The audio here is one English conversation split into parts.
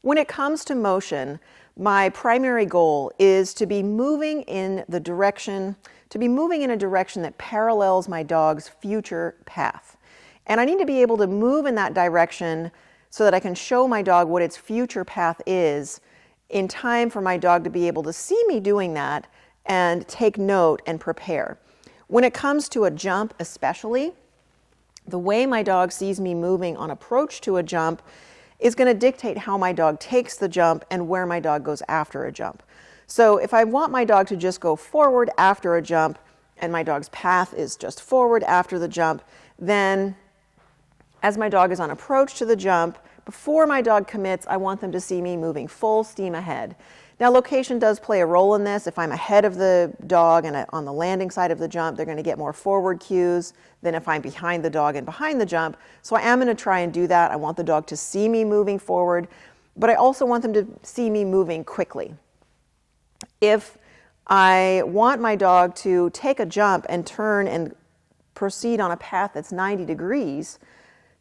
When it comes to motion, my primary goal is to be moving in a direction that parallels my dog's future path. And I need to be able to move in that direction so that I can show my dog what its future path is in time for my dog to be able to see me doing that and take note and prepare. When it comes to a jump especially, the way my dog sees me moving on approach to a jump is going to dictate how my dog takes the jump and where my dog goes after a jump. So if I want my dog to just go forward after a jump and my dog's path is just forward after the jump, then as my dog is on approach to the jump, before my dog commits, I want them to see me moving full steam ahead. Now, location does play a role in this. If I'm ahead of the dog and on the landing side of the jump, they're going to get more forward cues than if I'm behind the dog and behind the jump. So I am going to try and do that. I want the dog to see me moving forward, but I also want them to see me moving quickly. If I want my dog to take a jump and turn and proceed on a path that's 90 degrees,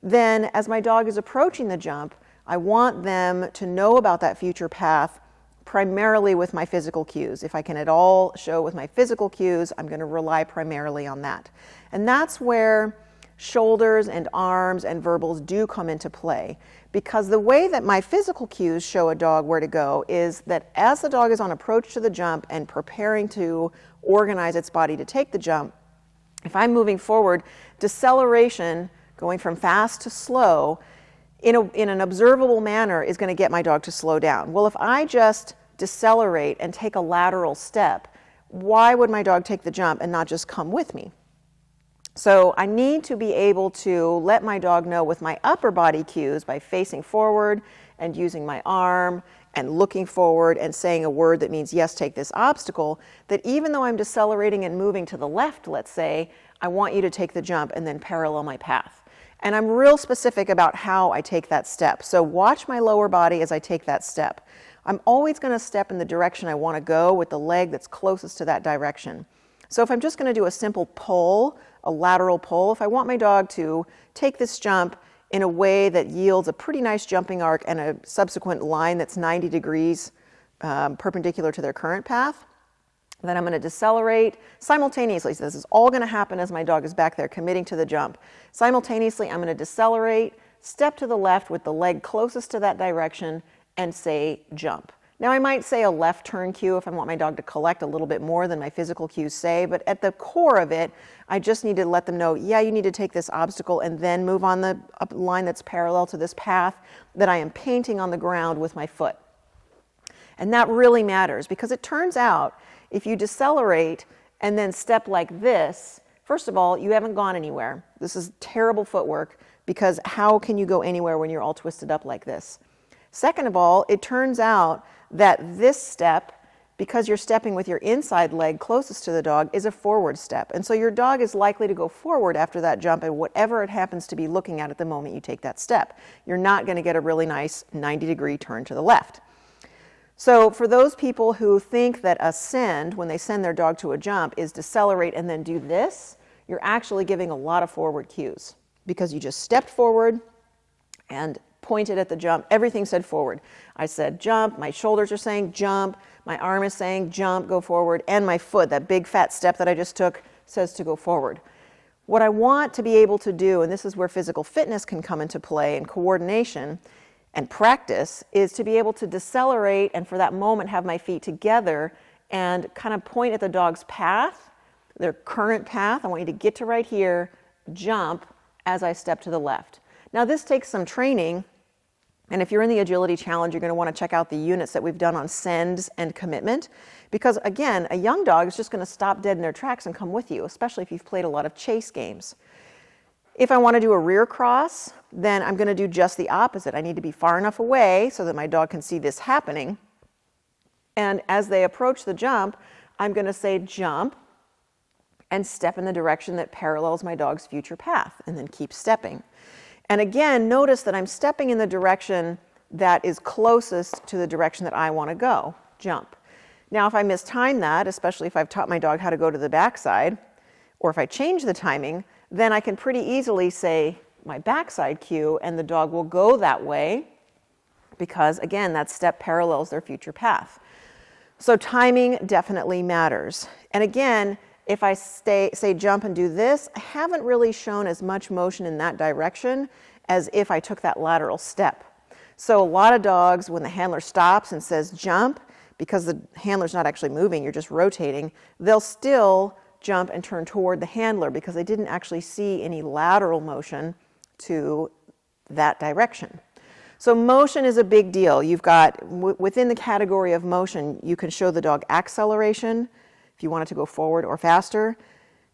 then as my dog is approaching the jump, I want them to know about that future path primarily with my physical cues. If I can at all show with my physical cues, I'm going to rely primarily on that. And that's where shoulders and arms and verbals do come into play, because the way that my physical cues show a dog where to go is that as the dog is on approach to the jump and preparing to organize its body to take the jump, if I'm moving forward, deceleration, going from fast to slow, in an observable manner is going to get my dog to slow down. Well, if I just decelerate and take a lateral step, why would my dog take the jump and not just come with me? So I need to be able to let my dog know with my upper body cues by facing forward and using my arm and looking forward and saying a word that means, yes, take this obstacle, that even though I'm decelerating and moving to the left, let's say, I want you to take the jump and then parallel my path. And I'm real specific about how I take that step. So watch my lower body as I take that step. I'm always going to step in the direction I want to go with the leg that's closest to that direction. So if I'm just going to do a simple pull, a lateral pull, if I want my dog to take this jump in a way that yields a pretty nice jumping arc and a subsequent line that's 90 degrees perpendicular to their current path, then I'm going to decelerate simultaneously. So this is all going to happen as my dog is back there committing to the jump. Simultaneously, I'm going to decelerate, step to the left with the leg closest to that direction, and say jump. Now, I might say a left turn cue if I want my dog to collect a little bit more than my physical cues say, but at the core of it, I just need to let them know, yeah, you need to take this obstacle and then move on the line that's parallel to this path that I am painting on the ground with my foot. And that really matters, because it turns out if you decelerate and then step like this, first of all, you haven't gone anywhere. This is terrible footwork, because how can you go anywhere when you're all twisted up like this? Second of all, it turns out that this step, because you're stepping with your inside leg closest to the dog, is a forward step. And so your dog is likely to go forward after that jump and whatever it happens to be looking at the moment you take that step. You're not going to get a really nice 90-degree turn to the left. So for those people who think that a send, when they send their dog to a jump, is decelerate and then do this, you're actually giving a lot of forward cues, because you just stepped forward and pointed at the jump. Everything said forward. I said jump, my shoulders are saying jump, my arm is saying jump, go forward, and my foot, that big fat step that I just took, says to go forward. What I want to be able to do, and this is where physical fitness can come into play and coordination and practice, is to be able to decelerate and for that moment have my feet together and kind of point at the dog's path, their current path. I want you to get to right here, jump as I step to the left. Now this takes some training, and if you're in the Agility Challenge, you're going to want to check out the units that we've done on sends and commitment, because again, a young dog is just going to stop dead in their tracks and come with you, especially if you've played a lot of chase games. If I want to do a rear cross, then I'm going to do just the opposite. I need to be far enough away so that my dog can see this happening. And as they approach the jump, I'm going to say jump and step in the direction that parallels my dog's future path, and then keep stepping. And again, notice that I'm stepping in the direction that is closest to the direction that I want to go, jump. Now, if I mistime that, especially if I've taught my dog how to go to the backside, or if I change the timing, then I can pretty easily say my backside cue, and the dog will go that way, because again, that step parallels their future path. So timing definitely matters. And again, if I say jump and do this, I haven't really shown as much motion in that direction as if I took that lateral step. So a lot of dogs, when the handler stops and says jump, because the handler's not actually moving, you're just rotating, they'll still jump and turn toward the handler because they didn't actually see any lateral motion to that direction. So motion is a big deal. You've got, within the category of motion, you can show the dog acceleration if you want it to go forward or faster,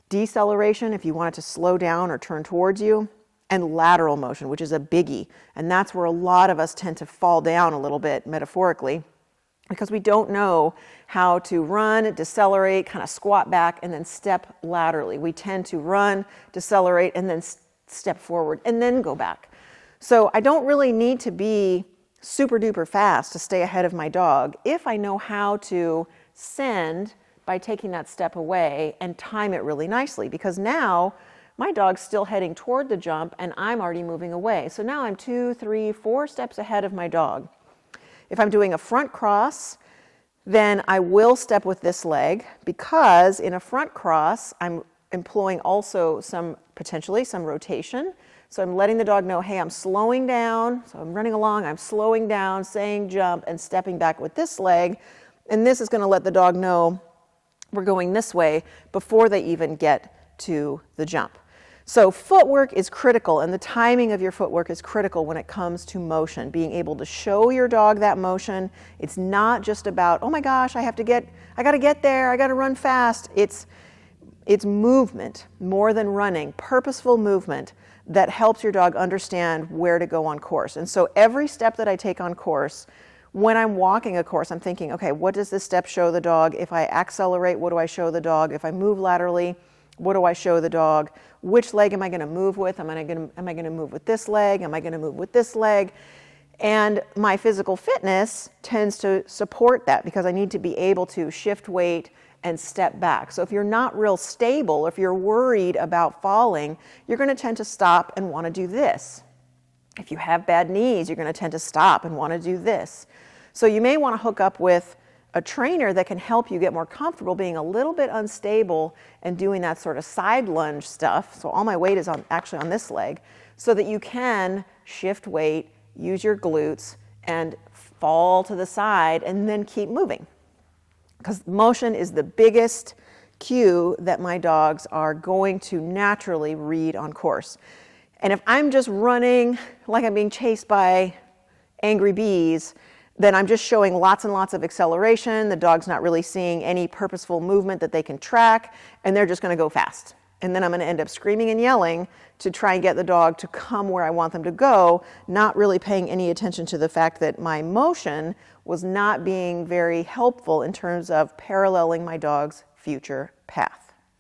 deceleration if you want it to slow down or turn towards you, and lateral motion, which is a biggie. And that's where a lot of us tend to fall down a little bit, metaphorically, because we don't know how to run, decelerate, kind of squat back, and then step laterally. We tend to run, decelerate, and then step forward, and then go back. So I don't really need to be super duper fast to stay ahead of my dog if I know how to send by taking that step away and time it really nicely, because now my dog's still heading toward the jump and I'm already moving away. So now I'm 2, 3, 4 steps ahead of my dog. If I'm doing a front cross, then I will step with this leg, because in a front cross, I'm employing also potentially some rotation. So I'm letting the dog know, hey, I'm slowing down. So I'm running along, I'm slowing down, saying jump, and stepping back with this leg. And this is going to let the dog know we're going this way before they even get to the jump. So footwork is critical, and the timing of your footwork is critical when it comes to motion. Being able to show your dog that motion. It's not just about, oh my gosh, I got to get there, I got to run fast. It's movement more than running, purposeful movement that helps your dog understand where to go on course. And so every step that I take on course, when I'm walking a course, I'm thinking, okay, what does this step show the dog? If I accelerate, what do I show the dog? If I move laterally, what do I show the dog? Which leg am I going to move with? Am I going to move with this leg? Am I going to move with this leg? And my physical fitness tends to support that, because I need to be able to shift weight and step back. So if you're not real stable, if you're worried about falling, you're going to tend to stop and want to do this. If you have bad knees, you're going to tend to stop and want to do this. So you may want to hook up with a trainer that can help you get more comfortable being a little bit unstable and doing that sort of side lunge stuff. So all my weight is actually on this leg, so that you can shift weight, use your glutes, and fall to the side and then keep moving. Because motion is the biggest cue that my dogs are going to naturally read on course. And if I'm just running like I'm being chased by angry bees, then I'm just showing lots and lots of acceleration. The dog's not really seeing any purposeful movement that they can track, and they're just going to go fast. And then I'm going to end up screaming and yelling to try and get the dog to come where I want them to go, not really paying any attention to the fact that my motion was not being very helpful in terms of paralleling my dog's future path.